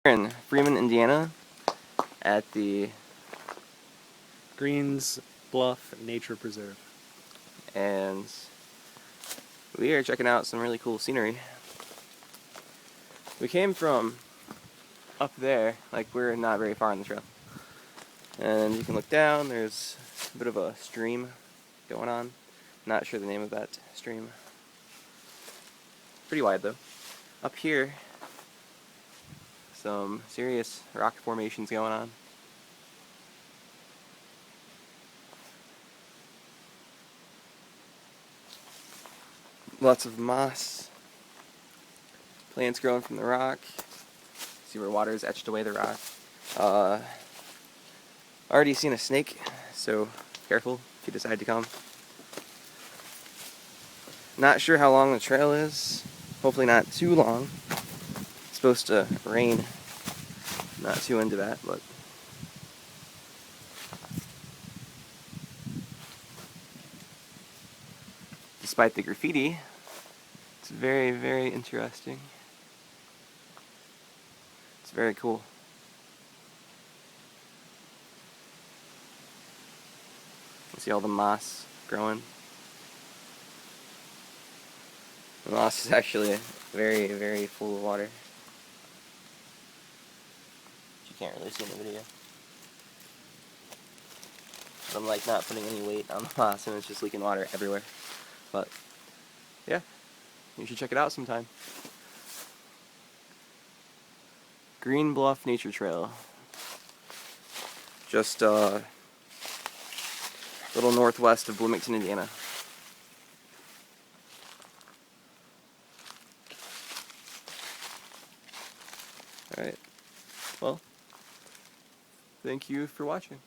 in Freeman, Indiana at the Green Bluff Nature Preserve. And we are checking out some really cool scenery. We came from up there, like we're not very far on the trail. And you can look down, there's a bit of a stream going on. Not sure the name of that stream. Pretty wide though. Up here, some serious rock formations going on. Lots of moss. Plants growing from the rock. See where water is etched away the rock. Already seen a snake, so careful if you decide to come. Not sure how long the trail is. Hopefully not too long. It's supposed to rain. Not too into that, but despite the graffiti, it's very, very interesting. It's very cool. You see all the moss growing. The moss is actually very, very full of water. You can't really see in the video. I'm like not putting any weight on the moss and it's just leaking water everywhere. But yeah, you should check it out sometime. Green Bluff Nature Trail. Just a little northwest of Bloomington, Indiana. Alright, well, thank you for watching.